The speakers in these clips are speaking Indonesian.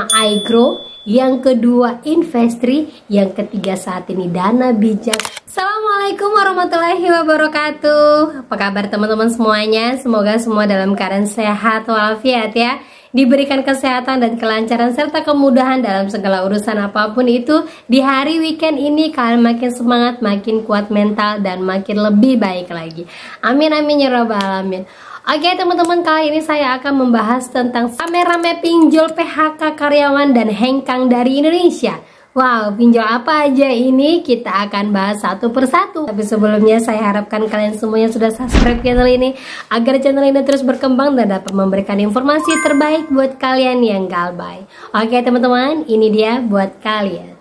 iGrow, yang kedua Investri, yang ketiga saat ini Dana Bijak. Assalamualaikum warahmatullahi wabarakatuh. Apa kabar teman-teman semuanya? Semoga semua dalam keadaan sehat walafiat ya. Diberikan kesehatan dan kelancaran serta kemudahan dalam segala urusan apapun itu. Di hari weekend ini kalian makin semangat, makin kuat mental, dan makin lebih baik lagi. Amin amin ya rabbal alamin. Oke teman-teman, kali ini saya akan membahas tentang rame-rame pinjol PHK karyawan dan hengkang dari Indonesia. Wow, pinjol apa aja ini? Kita akan bahas satu persatu. Tapi sebelumnya saya harapkan kalian semuanya sudah subscribe channel ini agar channel ini terus berkembang dan dapat memberikan informasi terbaik buat kalian yang galbay. Oke teman-teman, ini dia buat kalian.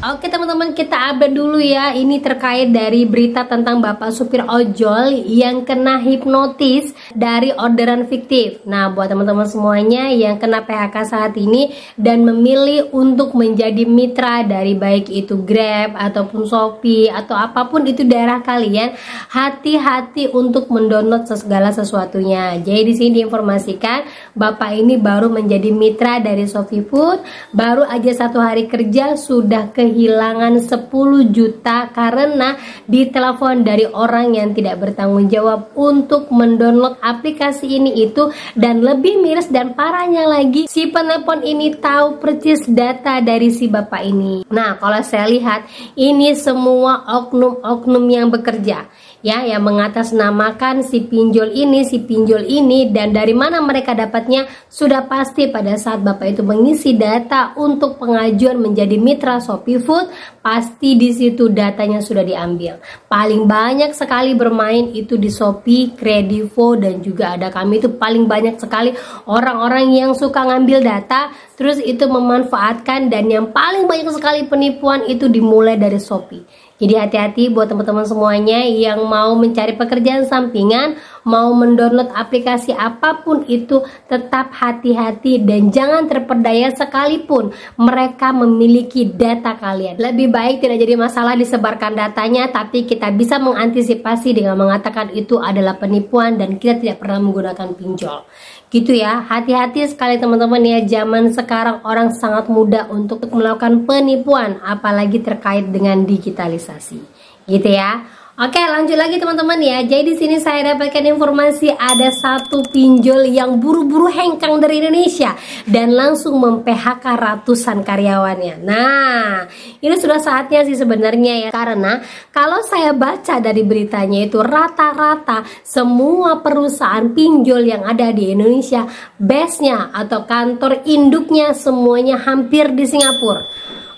Oke teman-teman, kita update dulu ya. Ini terkait dari berita tentang bapak supir ojol yang kena hipnotis dari orderan fiktif. Nah, buat teman-teman semuanya yang kena PHK saat ini dan memilih untuk menjadi mitra dari baik itu Grab ataupun Shopee atau apapun itu daerah kalian, hati-hati untuk mendownload segala sesuatunya. Jadi di sini diinformasikan bapak ini baru menjadi mitra dari Shopee Food, baru aja 1 hari kerja sudah kehilangan 10 juta karena ditelepon dari orang yang tidak bertanggung jawab untuk mendownload aplikasi ini itu. Dan lebih miris dan parahnya lagi, si penelpon ini tahu persis data dari si bapak ini. Nah, kalau saya lihat ini semua oknum-oknum yang bekerja ya, yang mengatasnamakan si pinjol ini, dan dari mana mereka dapatnya sudah pasti pada saat bapak itu mengisi data untuk pengajuan menjadi mitra Shopee Food, pasti di situ datanya sudah diambil. Paling banyak sekali bermain itu di Shopee, Kredivo, dan juga ada kami. Itu paling banyak sekali orang-orang yang suka ngambil data terus itu memanfaatkan, dan yang paling banyak sekali penipuan itu dimulai dari Shopee. Jadi hati-hati buat teman-teman semuanya yang mau mencari pekerjaan sampingan, mau mendownload aplikasi apapun itu, tetap hati-hati dan jangan terperdaya sekalipun mereka memiliki data kalian. Lebih baik tidak jadi masalah disebarkan datanya, tapi kita bisa mengantisipasi dengan mengatakan itu adalah penipuan dan kita tidak pernah menggunakan pinjol. Gitu ya, hati-hati sekali teman-teman ya. Zaman sekarang orang sangat mudah untuk melakukan penipuan, apalagi terkait dengan digitalisasi. Gitu ya. Oke, lanjut lagi teman-teman ya. Jadi di sini saya dapatkan informasi ada satu pinjol yang buru-buru hengkang dari Indonesia dan langsung mem-PHK ratusan karyawannya. Nah, ini sudah saatnya sih sebenarnya ya, karena kalau saya baca dari beritanya itu rata-rata semua perusahaan pinjol yang ada di Indonesia, base-nya atau kantor induknya semuanya hampir di Singapura.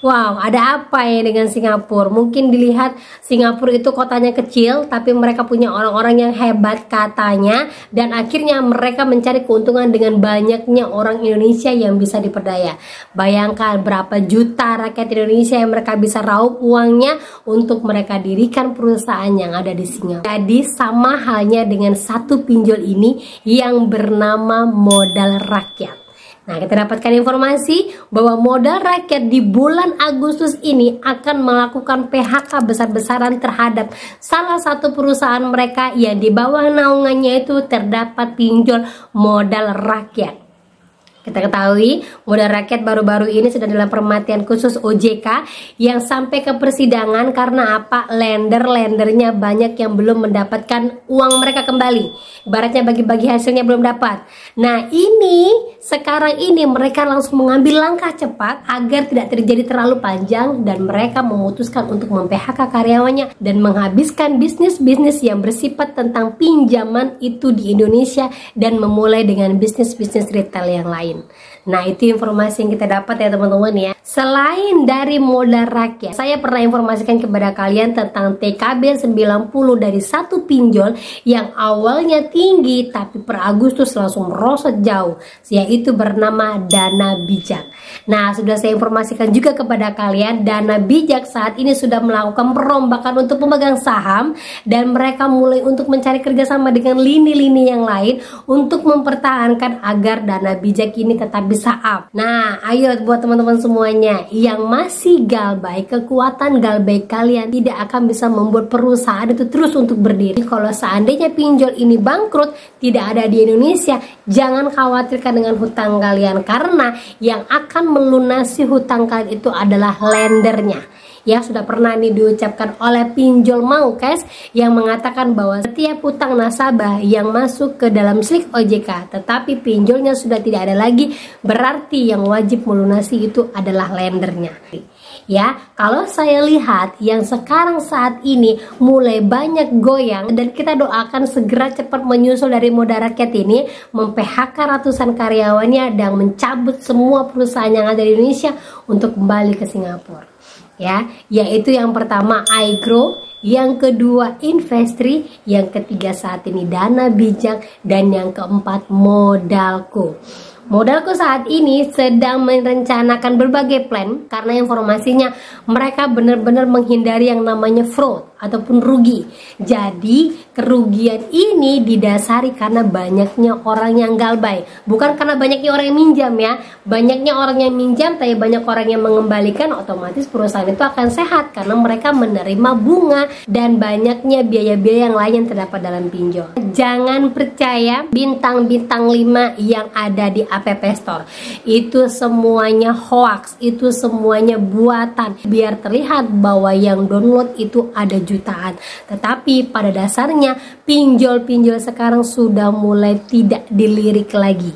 Wow, ada apa ya dengan Singapura? Mungkin dilihat Singapura itu kotanya kecil, tapi mereka punya orang-orang yang hebat katanya, dan akhirnya mereka mencari keuntungan dengan banyaknya orang Indonesia yang bisa diperdaya. Bayangkan berapa juta rakyat Indonesia yang mereka bisa raup uangnya untuk mereka dirikan perusahaan yang ada di Singapura. Jadi sama halnya dengan satu pinjol ini yang bernama Modal Rakyat. Nah, kita dapatkan informasi bahwa Modal Rakyat di bulan Agustus ini akan melakukan PHK besar-besaran terhadap salah satu perusahaan mereka yang di bawah naungannya itu terdapat pinjol Modal Rakyat. Kita ketahui Modal Rakyat baru-baru ini sedang dalam perhatian khusus OJK yang sampai ke persidangan karena apa? Lender-lendernya banyak yang belum mendapatkan uang mereka kembali. Ibaratnya bagi-bagi hasilnya belum dapat. Nah, ini sekarang ini mereka langsung mengambil langkah cepat agar tidak terjadi terlalu panjang, dan mereka memutuskan untuk mem-PHK karyawannya dan menghabiskan bisnis-bisnis yang bersifat tentang pinjaman itu di Indonesia dan memulai dengan bisnis-bisnis retail yang lain. Nah, itu informasi yang kita dapat ya teman-teman ya. Selain dari Modal Rakyat, saya pernah informasikan kepada kalian tentang TKB 90 dari satu pinjol yang awalnya tinggi tapi per Agustus langsung merosot jauh, yaitu bernama Dana Bijak. Nah, sudah saya informasikan juga kepada kalian, Dana Bijak saat ini sudah melakukan perombakan untuk pemegang saham, dan mereka mulai untuk mencari kerjasama dengan lini-lini yang lain untuk mempertahankan agar Dana Bijak ini ini tetap bisa up. Nah, ayo buat teman-teman semuanya yang masih galbay, kekuatan galbay kalian tidak akan bisa membuat perusahaan itu terus untuk berdiri. Kalau seandainya pinjol ini bangkrut, tidak ada di Indonesia, jangan khawatirkan dengan hutang kalian, karena yang akan melunasi hutang kalian itu adalah lendernya. Ya, sudah pernah nih diucapkan oleh pinjol mau guys, yang mengatakan bahwa setiap hutang nasabah yang masuk ke dalam slik OJK tetapi pinjolnya sudah tidak ada lagi, berarti yang wajib melunasi itu adalah lendernya. Ya, kalau saya lihat yang sekarang saat ini mulai banyak goyang, dan kita doakan segera cepat menyusul dari Moda Rakyat ini, mem-PHK ratusan karyawannya dan mencabut semua perusahaan yang ada di Indonesia untuk kembali ke Singapura. Ya, yaitu yang pertama iGrow, yang kedua Investri, yang ketiga saat ini Dana Bijak, dan yang keempat Modalku. Modalku saat ini sedang merencanakan berbagai plan, karena informasinya mereka benar-benar menghindari yang namanya fraud ataupun rugi. Jadi kerugian ini didasari karena banyaknya orang yang galbay, bukan karena banyaknya orang yang minjam ya. Banyaknya orang yang minjam tapi banyak orang yang mengembalikan, otomatis perusahaan itu akan sehat karena mereka menerima bunga dan banyaknya biaya-biaya yang lain yang terdapat dalam pinjol. Jangan percaya bintang-bintang 5 yang ada di App Store. Itu semuanya hoax, itu semuanya buatan biar terlihat bahwa yang download itu ada jutaan. Tetapi pada dasarnya pinjol-pinjol sekarang sudah mulai tidak dilirik lagi.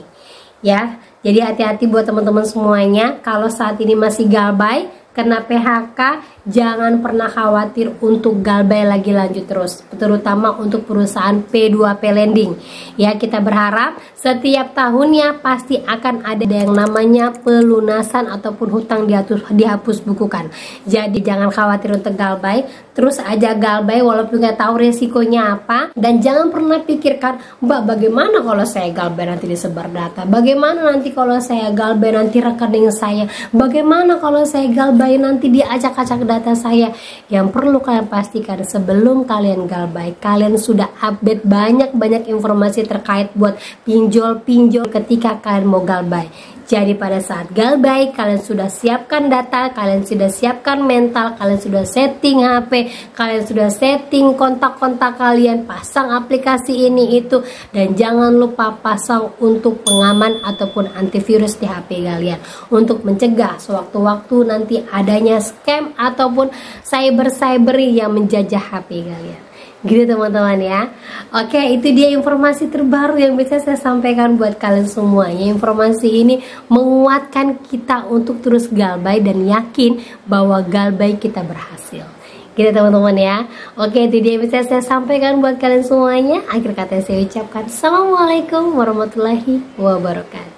Ya, jadi hati-hati buat teman-teman semuanya. Kalau saat ini masih galbay, kena PHK, jangan pernah khawatir untuk galbay lagi lanjut terus, terutama untuk perusahaan P2P Lending. Ya, kita berharap setiap tahunnya pasti akan ada yang namanya pelunasan ataupun hutang dihapus bukukan. Jadi jangan khawatir untuk galbay, terus aja galbay walaupun nggak tahu resikonya apa. Dan jangan pernah pikirkan, Mbak, bagaimana kalau saya galbay nanti disebar data, bagaimana nanti kalau saya galbay nanti rekening saya, bagaimana kalau saya galbay nanti diacak-acak data saya. Yang perlu kalian pastikan sebelum kalian galbay, kalian sudah update banyak-banyak informasi terkait buat pinjol-pinjol ketika kalian mau galbay. Jadi pada saat galbay, kalian sudah siapkan data, kalian sudah siapkan mental, kalian sudah setting HP, kalian sudah setting kontak-kontak kalian, pasang aplikasi ini itu, dan jangan lupa pasang untuk pengaman ataupun antivirus di HP kalian untuk mencegah sewaktu-waktu nanti adanya scam ataupun cyber yang menjajah HP kalian. Gitu teman-teman ya. Oke, itu dia informasi terbaru yang bisa saya sampaikan buat kalian semuanya. Informasi ini menguatkan kita untuk terus galbay dan yakin bahwa galbay kita berhasil. Gitu teman-teman ya. Oke, itu dia yang bisa saya sampaikan buat kalian semuanya. Akhir kata saya ucapkan Assalamualaikum warahmatullahi wabarakatuh.